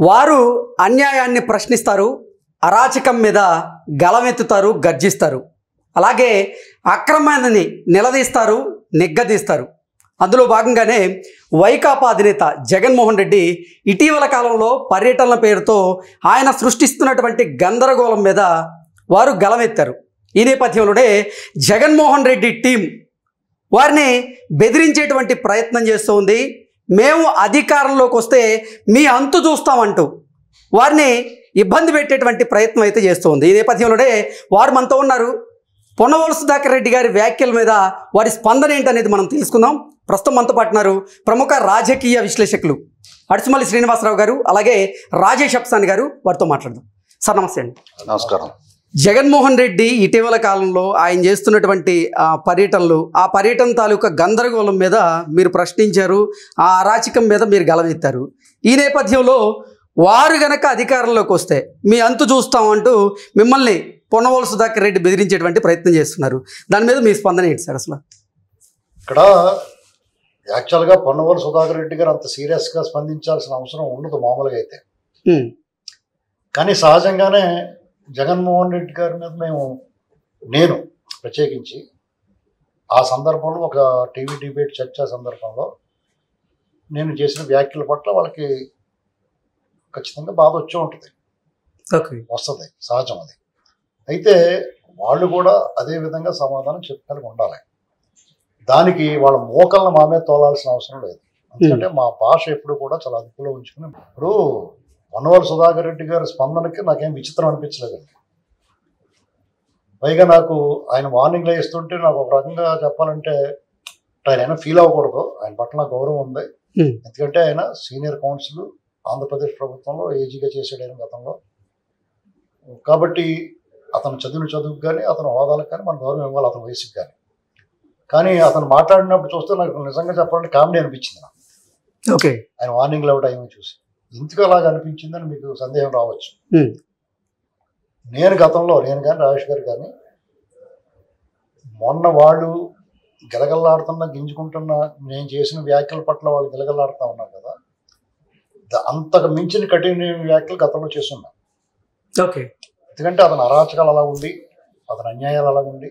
వారు అన్యాయాన్ని ప్రశ్నిస్తారు, అరాచకం మీద గళమెత్తుతారు, గర్జిస్తారు. అలాగే అక్రమాన్ని నిలదీస్తారు, నిగ్గదీస్తారు. అందులో భాగంగానే వైకాపా అధినేత జగన్మోహన్ రెడ్డి ఇటీవల కాలంలో పర్యటనల పేరుతో ఆయన సృష్టిస్తున్నటువంటి గందరగోళం మీద వారు గళమెత్తారు. ఈ నేపథ్యంలోనే జగన్మోహన్ రెడ్డి టీం వారిని బెదిరించేటువంటి ప్రయత్నం చేస్తూ ఉంది. మేము అధికారంలోకి వస్తే మీ అంతు చూస్తామంటూ వారిని ఇబ్బంది పెట్టేటువంటి ప్రయత్నం అయితే చేస్తుంది. ఈ నేపథ్యంలోనే వారు మనతో ఉన్నారు. పొన్నవోలు సుధాకర్ రెడ్డి గారి వ్యాఖ్యల మీద వారి స్పందన ఏంటనేది మనం తెలుసుకుందాం. ప్రస్తుతం మనతో పాటు ఉన్నారు ప్రముఖ రాజకీయ విశ్లేషకులు అడుసుమల్లి శ్రీనివాసరావు గారు, అలాగే రాజేష్ అప్సాని గారు. వారితో మాట్లాడదాం. సార్ నమస్తే అండి. నమస్కారం. జగన్మోహన్ రెడ్డి ఇటీవల కాలంలో ఆయన చేస్తున్నటువంటి పర్యటనలు, ఆ పర్యటన తాలూకా గందరగోళం మీద మీరు ప్రశ్నించారు, ఆ అరాచకం మీద మీరు గళమెత్తారు. ఈ నేపథ్యంలో వారు గనక అధికారంలోకి వస్తే మీ అంతు చూస్తామంటూ మిమ్మల్ని పొన్నవోలు సుధాకర్ రెడ్డి బెదిరించేటువంటి ప్రయత్నం చేస్తున్నారు. దాని మీద మీ స్పందన ఏంటి సార్? అసలు ఇక్కడ యాక్చువల్గా పొన్నవోలు సుధాకర్ రెడ్డి గారు అంత సీరియస్గా స్పందించాల్సిన అవసరం ఉండదు మామూలుగా అయితే. కానీ సహజంగానే జగన్మోహన్ రెడ్డి గారి మీద నేను ప్రత్యేకించి ఆ సందర్భంలో ఒక టీవీ డిబేట్ చర్చా సందర్భంలో నేను చేసిన వ్యాఖ్యల పట్ల వాళ్ళకి ఖచ్చితంగా బాధ వచ్చే ఉంటుంది, వస్తుంది, సహజం అది. అయితే వాళ్ళు కూడా అదే విధంగా సమాధానం చెప్పగలిగి ఉండాలి. దానికి వాళ్ళ మోకలను మా మీద తోలాల్సిన అవసరం లేదు. ఎందుకంటే మా భాష ఎప్పుడు కూడా చాలా అదుపులో ఉంచుకుని. ఇప్పుడు పొన్నవోలు సుధాకర్ రెడ్డి గారి స్పందనకి నాకేం విచిత్రం అనిపించలేదండి. పైగా నాకు ఆయన వార్నింగ్లు ఇస్తుంటే నాకు ఒక రకంగా చెప్పాలంటే ఆయన ఫీల్ అవ్వకూడదు. ఆయన పట్ల నాకు గౌరవం ఉంది. ఎందుకంటే ఆయన సీనియర్ కౌన్సిల్ ఆంధ్రప్రదేశ్ ప్రభుత్వంలో ఏజీగా చేసాడు ఆయన గతంలో. కాబట్టి అతను చదువుకు కానీ అతను హోదాలకు కానీ మన గౌరవం ఇవ్వాలి, అతని వయసుకి కానీ. కానీ అతను మాట్లాడినప్పుడు చూస్తే నాకు నిజంగా చెప్పాలంటే కామెడీ అనిపించింది నాకు. ఓకే, ఆయన వార్నింగ్లు ఇవ్వడం ఏమో చూసి ఎందుకు అలాగ అనిపించిందని మీకు సందేహం రావచ్చు. నేను గతంలో కానీ రాజేష్ గారు కానీ మొన్న వాళ్ళు గిలగల్లాడుతున్నా గింజుకుంటున్నా నేను చేసిన వ్యాఖ్యల పట్ల వాళ్ళు గిలగల్లాడుతూ ఉన్నారు కదా, అంతకు మించిన కఠిన వ్యాఖ్యలు గతంలో చేస్తున్నా. ఓకే, ఎందుకంటే అతని అరాచకాలు అలా ఉంది, అతని అన్యాయాలు అలా ఉంది,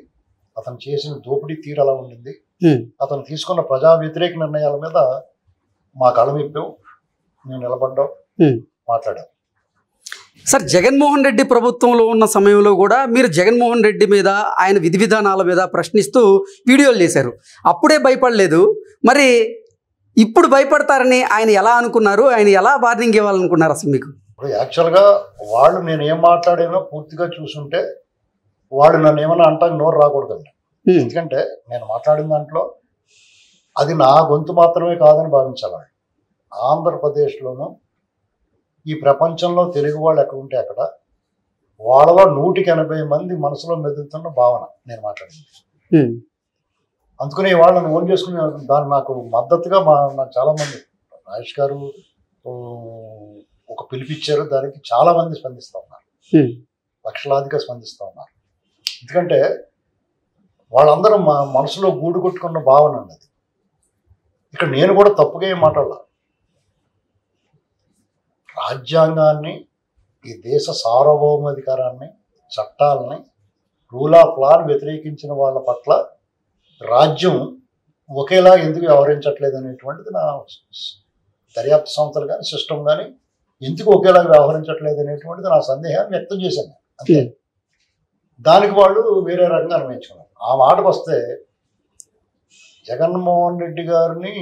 అతను చేసిన దోపిడీ తీరు అలా ఉండింది, అతను తీసుకున్న ప్రజా వ్యతిరేక నిర్ణయాల మీద మా కళమిప్పాం, మేము నిలబడ్డాం, మాట్లాడాం. సార్, జగన్మోహన్ రెడ్డి ప్రభుత్వంలో ఉన్న సమయంలో కూడా మీరు జగన్మోహన్ రెడ్డి మీద, ఆయన విధి విధానాల మీద ప్రశ్నిస్తూ వీడియోలు చేశారు. అప్పుడే భయపడలేదు, మరి ఇప్పుడు భయపడతారని ఆయన ఎలా అనుకున్నారు? ఆయన ఎలా వార్నింగ్ ఇవ్వాలనుకున్నారు అసలు మీకు? ఇప్పుడు యాక్చువల్గా వాళ్ళు నేను ఏం మాట్లాడానో పూర్తిగా చూసుంటే వాళ్ళు నన్ను ఏమన్నా అంటానికి నోరు రాకూడదండి. ఎందుకంటే నేను మాట్లాడిన దాంట్లో అది నా గొంతు మాత్రమే కాదని భావించాలి. ఆంధ్రప్రదేశ్లోనూ ఈ ప్రపంచంలో తెలుగు వాళ్ళు ఎక్కడ ఉంటే అక్కడ వాళ్ళలో 180 మంది మనసులో మెదులుతున్న భావన నేను మాట్లాడింది. అందుకని వాళ్ళని ఓన్ చేసుకుని దాన్ని నాకు మద్దతుగా నాకు చాలామంది రాజేష్ గారు ఒక పిలిపిచ్చారు, దానికి చాలామంది స్పందిస్తూ ఉన్నారు, లక్షలాదిగా స్పందిస్తూ ఉన్నారు. ఎందుకంటే వాళ్ళందరూ మా మనసులో గూడు కొట్టుకున్న భావన అన్నది. ఇక్కడ నేను కూడా తప్పుగా ఏం మాట్లాడాల. రాజ్యాంగాన్ని, ఈ దేశ సార్వభౌమాధికారాన్ని, చట్టాలని, రూల్ ఆఫ్ లాని వ్యతిరేకించిన వాళ్ళ పట్ల రాజ్యం ఒకేలా ఎందుకు వ్యవహరించట్లేదు అనేటువంటిది నా దర్యాప్తు సంస్థలు కానీ సిస్టమ్ కానీ ఎందుకు ఒకేలా వ్యవహరించట్లేదు అనేటువంటిది నా సందేహాన్ని వ్యక్తం చేశాను. అంతే. దానికి వాళ్ళు వేరే రకంగా అన్వయించుకున్నారు. ఆ మాటకు వస్తే జగన్మోహన్ రెడ్డి గారిని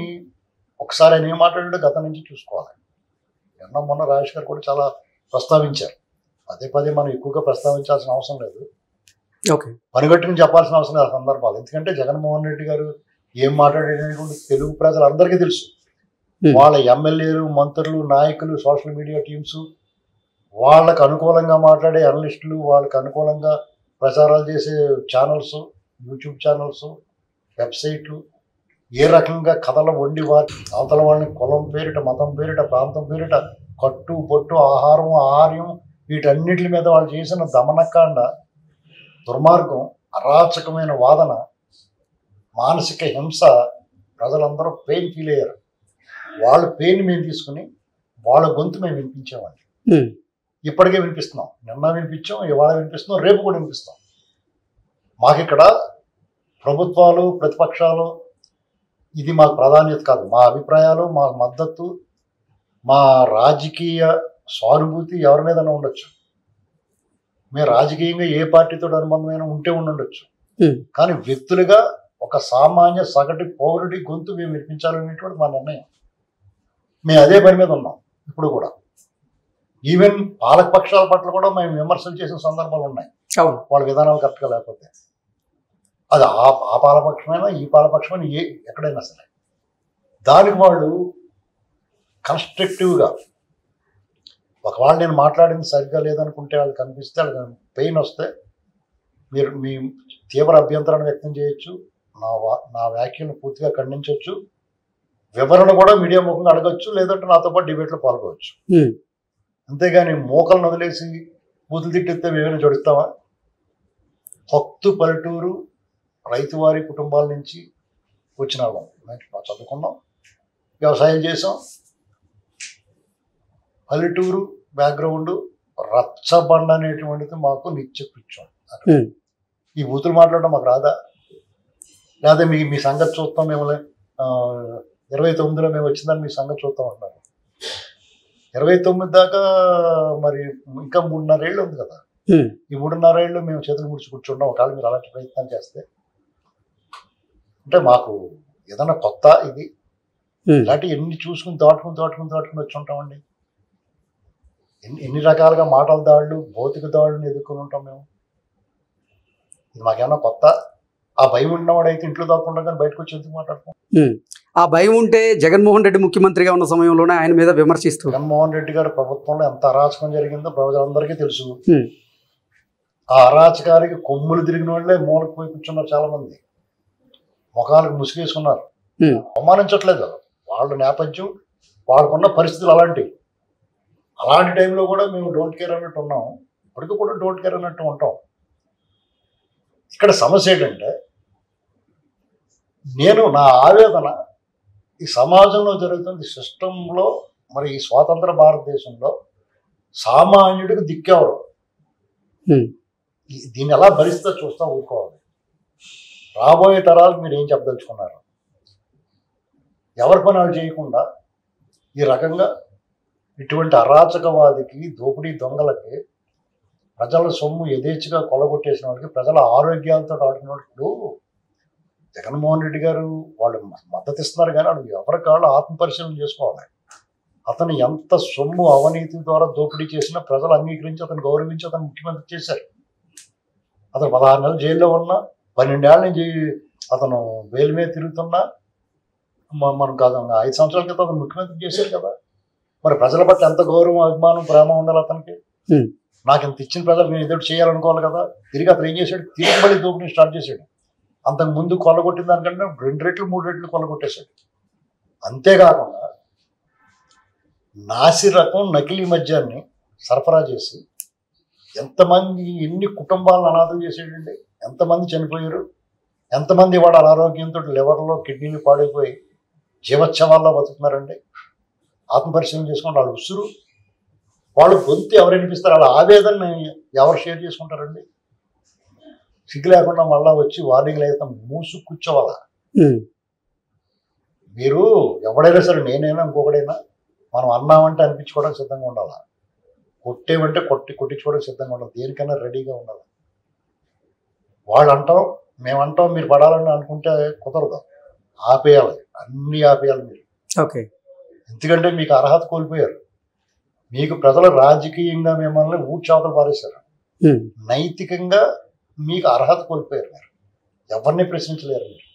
ఒకసారి ఆయన ఏం మాట్లాడాడో గతం నుంచి చూసుకోవాలి. మొన్న రాజేష్ గారు కూడా చాలా ప్రస్తావించారు. పదే మనం ఎక్కువగా ప్రస్తావించాల్సిన అవసరం లేదు, పనిగట్టుకుని చెప్పాల్సిన అవసరం లేదు ఆ సందర్భాలు. ఎందుకంటే జగన్మోహన్ రెడ్డి గారు ఏం మాట్లాడేటువంటి తెలుగు ప్రజలందరికీ తెలుసు. వాళ్ళ ఎమ్మెల్యేలు, మంత్రులు, నాయకులు, సోషల్ మీడియా టీమ్స్, వాళ్ళకు అనుకూలంగా మాట్లాడే అనలిస్టులు, వాళ్ళకు అనుకూలంగా ప్రచారాలు చేసే ఛానల్స్, యూట్యూబ్ ఛానల్స్, వెబ్సైట్లు ఏ రకంగా కథలు వండి అవతల వాళ్ళని కులం పేరిట, మతం పేరిట, ప్రాంతం పేరిట, కట్టు బొట్టు, ఆహారం, ఆహార్యం, వీటన్నిటి మీద వాళ్ళు చేసిన దమనకాండ, దుర్మార్గం, అరాచకమైన వాదన, మానసిక హింస, ప్రజలందరూ పెయిన్ ఫీల్ అయ్యారు. వాళ్ళ పెయిన్ మేము తీసుకుని వాళ్ళ గొంతు మేము వినిపించామండి. ఇప్పటికే వినిపిస్తున్నాం, నిన్న వినిపించాం, ఇవాళ వినిపిస్తున్నాం, రేపు కూడా వినిపిస్తాం. మాకు ఇక్కడ ప్రభుత్వాలు ప్రతిపక్షాలు ఇది మాకు ప్రాధాన్యత కాదు. మా అభిప్రాయాలు, మా మద్దతు, మా రాజకీయ సానుభూతి ఎవరి మీదైనా ఉండొచ్చు. మేము రాజకీయంగా ఏ పార్టీతో అనుబంధమైన ఉంటే ఉండొచ్చు, కానీ వ్యక్తులుగా ఒక సామాన్య సగటు పౌరుడి గొంతు మేము వినిపించాలనేటువంటి మా నిర్ణయం. మేము అదే పని మీద ఉన్నాం ఇప్పుడు కూడా. ఈవెన్ పాలకపక్షాల పట్ల కూడా మేము విమర్శలు చేసిన సందర్భాలు ఉన్నాయి, వాళ్ళ విధానాలు కరెక్ట్గా లేకపోతే. అది ఆ పాలపక్షమైనా ఈ పాలపక్షమైనా ఎక్కడైనా సరే దానికి వాళ్ళు కన్స్ట్రక్టివ్గా, ఒకవేళ నేను మాట్లాడింది సరిగ్గా లేదనుకుంటే వాళ్ళు కనిపిస్తే, వాళ్ళకి పెయిన్ వస్తే మీరు మీ తీవ్ర అభ్యంతరాన్ని వ్యక్తం చేయొచ్చు, నా వ్యాఖ్యలను పూర్తిగా ఖండించవచ్చు, వివరణ కూడా మీడియా ముఖంగా అడగచ్చు, లేదంటే నాతో పాటు డిబేట్లో పాల్గొవచ్చు. అంతేగాని మోకలను వదిలేసి బూతులు తిట్టిస్తే మేమైనా జడుస్తామా? భక్తు పల్లెటూరు రైతువారి కుటుంబాల నుంచి వచ్చిన వాళ్ళం. మేము చదువుకున్నాం, వ్యవసాయం చేసాం, పల్లెటూరు బ్యాక్గ్రౌండ్, రచ్చబండ అనేటువంటిది మాకు నిత్య కూర్చోం. ఈ బూతులు మాట్లాడడం మాకు రాదా? లేదా మీ సంగతి చూస్తాం, మేము 29లో మేము వచ్చిందని మీ సంగతి చూస్తాం అంటున్నారు. 29 దాకా మరి ఇంకా 3.5 ఏళ్ళు ఉంది కదా. ఈ 3.5 ఏళ్ళు మేము చేతులు ముడిచి కూర్చుంటాం. ఒకవేళ మీరు అలాంటి ప్రయత్నం చేస్తే అంటే మాకు ఏదన్నా కొత్త ఇది ఇలాంటి ఎన్ని చూసుకుని దాటుకుని వచ్చి ఉంటామండి. ఎన్ని రకాలుగా మాటల దాడులు, భౌతిక దాడులను ఎదుర్కొని ఉంటాం మేము. ఇది మాకేమన్నా కొత్త? ఆ భయం ఉన్నవాడైతే ఇంట్లో దాక్కుండా కానీ బయటకు వచ్చి ఎందుకు మాట్లాడతాం? ఆ భయం ఉంటే జగన్మోహన్ రెడ్డి ముఖ్యమంత్రిగా ఉన్న సమయంలోనే ఆయన మీద విమర్శిస్తూ, జగన్మోహన్ రెడ్డి గారి ప్రభుత్వంలో ఎంత అరాచకం జరిగిందో ప్రజలందరికీ తెలుసు. ఆ అరాచకానికి కొమ్ములు తిరిగిన వాళ్ళే మూలకు పోయి కూర్చున్నారు. చాలా మంది ముఖాలకు ముసుగేసుకున్నారు. అవమానించట్లేదు, వాళ్ళ నేపథ్యం, వాళ్ళకున్న పరిస్థితులు అలాంటివి. అలాంటి టైంలో కూడా మేము డోంట్ కేర్ అన్నట్టు ఉన్నాం, ఇప్పటికీ కూడా డోంట్ కేర్ అన్నట్టు ఉంటాం. ఇక్కడ సమస్య ఏంటంటే, నా ఆవేదన ఈ సమాజంలో జరుగుతుంది సిస్టంలో, మరి ఈ స్వాతంత్ర భారతదేశంలో సామాన్యుడికి దిక్కేవరు, దీన్ని ఎలా భరిస్తా చూస్తా ఊరుకోవాలి. రాబోయే తరాలకు మీరు ఏం చెప్పదలుచుకున్నారు? ఎవరి పని వాళ్ళు చేయకుండా ఈ రకంగా ఇటువంటి అరాచకవాదికి, దోపిడీ దొంగలకి, ప్రజల సొమ్ము యథేచ్ఛగా కొలగొట్టేసిన వాళ్ళకి, ప్రజల ఆరోగ్యాలతో ఆడుకున్నప్పుడు జగన్మోహన్ రెడ్డి గారు వాళ్ళు మద్దతు ఇస్తున్నారు, కానీ వాళ్ళు ఎవరికాళ్ళు ఆత్మపరిశీలన చేసుకోవాలి. అతను ఎంత సొమ్ము అవినీతి ద్వారా దోపిడీ చేసినా ప్రజలు అంగీకరించి అతను గౌరవించి అతను ముఖ్యమంత్రి చేశారు. అతను 16 నెలలు జైల్లో ఉన్నా, 12 ఏళ్ళ నుంచి అతను బెయిల్ మీద తిరుగుతున్నా, మనం కాదు 5 సంవత్సరాల క్రితం అతను ముఖ్యమంత్రి చేశారు కదా. మరి ప్రజల పట్ల ఎంత గౌరవం, అభిమానం, ప్రేమ ఉండాలి అతనికి. నాకు ఇంత ఇచ్చిన ప్రజలు నేను ఎదురు చేయాలనుకోవాలి కదా. తిరిగి అతను ఏం చేశాడు? తిరిగి మళ్ళీ దోపిడీ స్టార్ట్ చేశాడు. అంతకు ముందు కొల్లగొట్టిన దానికంటే 2 రెట్లు 3 రెట్లు కొల్లగొట్టేశాడు. అంతేకాకుండా నాసి రకం నకిలీ మద్యాన్ని సరఫరా చేసి ఎంతమంది, ఎన్ని కుటుంబాలను అనాథం చేసేటండి. ఎంతమంది చనిపోయారు, ఎంతమంది వాళ్ళ అనారోగ్యంతో లివర్లో కిడ్నీలు పాడైపోయి జీవోత్సవాల్లో బతుకుతున్నారండి. ఆత్మపరిశీలన చేసుకుంటే వాళ్ళ ఉసురు, వాళ్ళు గొంతు ఎవరు వినిపిస్తారు, వాళ్ళ ఆవేదన ఎవరు షేర్ చేసుకుంటారండి. సిగ్గు లేకుండా మళ్ళా వచ్చి వార్నింగ్లు అయితే మూసు కూర్చోవాలా. మీరు ఎవడైనా సరే, నేనైనా ఇంకొకడైనా, మనం అన్నామంటే అనిపించుకోవడానికి సిద్ధంగా ఉండాలా, కొట్టేమంటే కొట్టించుకోవడానికి సిద్ధంగా ఉండాలి, దేనికైనా రెడీగా ఉండాలి. వాళ్ళు అంటాం, మేమంటాం, మీరు పడాలని అనుకుంటే కుదరదు, ఆపేయాలి, అన్నీ ఆపేయాలి మీరు. ఓకే, ఎందుకంటే మీకు అర్హత కోల్పోయారు. మీకు ప్రజలు రాజకీయంగా మిమ్మల్ని ఊడ్చావతలు పారేశారు, నైతికంగా మీకు అర్హత కోల్పోయారు. మీరు ఎవరిని ప్రశ్నించలేరు. మీరు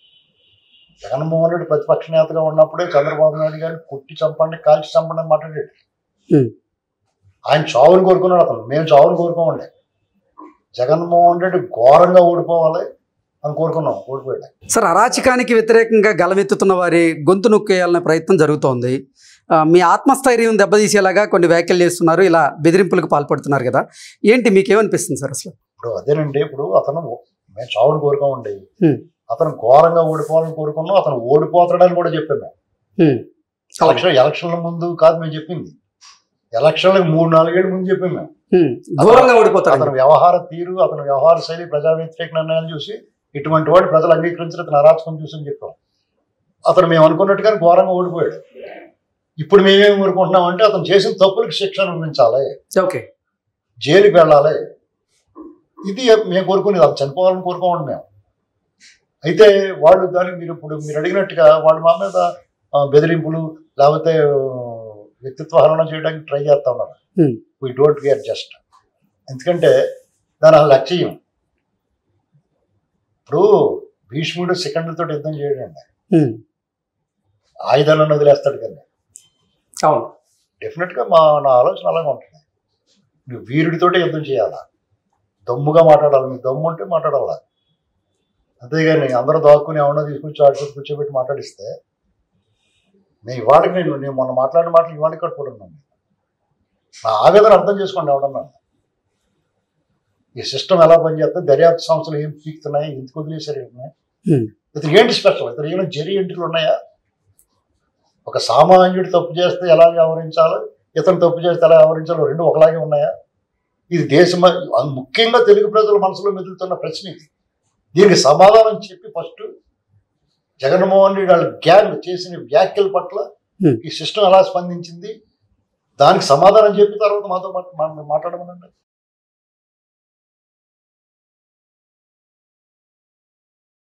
జగన్మోహన్ రెడ్డి ప్రతిపక్ష నేతగా ఉన్నప్పుడే చంద్రబాబు నాయుడు గారిని కొట్టి చంపండి, కాల్చి చంపండి అని మాట్లాడాడు. ఆయన చావుని కోరుకున్నాడు, అతను మేము చావుని కోరుకోమండి. జగన్మోహన్ రెడ్డి ఘోరంగా ఓడిపోవాలి అని కోరుకున్నాం, ఓడిపోయాడు. సార్, అరాచకానికి వ్యతిరేకంగా గలమెత్తుతున్న వారి గొంతు నొక్కేయాలనే ప్రయత్నం జరుగుతోంది. మీ ఆత్మస్థైర్యం దెబ్బతీసేలాగా కొన్ని వ్యాఖ్యలు చేస్తున్నారు, ఇలా బెదిరింపులకు పాల్పడుతున్నారు కదా, ఏంటి మీకేమనిపిస్తుంది సార్ అసలు? ఇప్పుడు అదేనండి, ఇప్పుడు అతను మేము చావుని కోరుకోమండి, అతను ఘోరంగా ఓడిపోవాలని కోరుకున్నాం. అతను ఓడిపోతాడని కూడా చెప్పాము మేము. ఎలక్షన్ల ముందు కాదు మేము చెప్పింది, ఎలక్షన్లకు 3-4 ఏళ్ళు ముందు చెప్పాం మేము. ఘోరంగా ఓడిపోతారు. అతని వ్యవహార తీరు, అతని వ్యవహార శైలి, ప్రజా వ్యతిరేక నిర్ణయాలు చూసి ఇటువంటి వాడు ప్రజలు అంగీకరించిన అతను అరాచకం చూసి అని చెప్పాం. అతను మేము అనుకున్నట్టుగానే ఘోరంగా ఓడిపోయాడు. ఇప్పుడు మేమేమి కోరుకుంటున్నామంటే అతను చేసిన తప్పులకు శిక్ష అనుభవించాలి, ఓకే, జైలుకి వెళ్ళాలి. ఇది మేము కోరుకునేది. అది చనిపోవాలని కోరుకోమండి మేము. అయితే వాళ్ళు దానికి మీరు అడిగినట్టుగా వాళ్ళు మా మీద బెదిరింపులు లేకపోతే వ్యక్తిత్వ హరణ చేయడానికి ట్రై చేస్తా ఉన్నారు. We don't care just. ఎందుకంటే దాని అసలు లక్ష్యం ఇప్పుడు భీష్ముడు సెకండ్లతో యుద్ధం చేయడండి, ఆయుధాలను వదిలేస్తాడు కదా. అవును, డెఫినెట్గా నా ఆలోచన అలాగే ఉంటుంది. నువ్వు వీరుడితోటే యుద్ధం చేయాలా, దమ్ముగా మాట్లాడాలి. నీకు దమ్ము ఉంటే మాట్లాడాలా. అంతేగాని అందరూ దాక్కుని ఏమన్నా తీసుకొచ్చి ఆడుకొని కూర్చోబెట్టి మాట్లాడిస్తే నేను ఇవాళకి నేను మొన్న మాట్లాడిన మాటలు ఇవాళకి కట్టుకుంటున్నాను. నా ఆవేదన అర్థం చేసుకోండి ఎవడన్నా. ఈ సిస్టమ్ ఎలా పనిచేస్తుంది, దర్యాప్తు సంస్థలు ఏం పీకుతున్నాయి, ఎందుకు వదిలేసారు, ఇతను ఏంటి స్పెషల్, ఇతను ఏమైనా జరి ఎంట్రీలు ఉన్నాయా? ఒక సామాన్యుడు తప్పు చేస్తే ఎలా వ్యవహరించాలో, ఇతను తప్పు చేస్తే ఎలా వ్యవహరించాలో రెండు ఒకలాగే ఉన్నాయా? ఇది దేశం ముఖ్యంగా తెలుగు ప్రజల మనసులో మెదులుతున్న ప్రశ్న ఇది. దీనికి సమాధానం చెప్పి ఫస్ట్ జగన్మోహన్ రెడ్డి వాళ్ళ గ్యాంగ్ చేసిన వ్యాఖ్యల పట్ల ఈ సిస్టమ్ ఎలా స్పందించింది దానికి సమాధానం చెప్పిన తర్వాత మాతో మాట్లాడమనండి.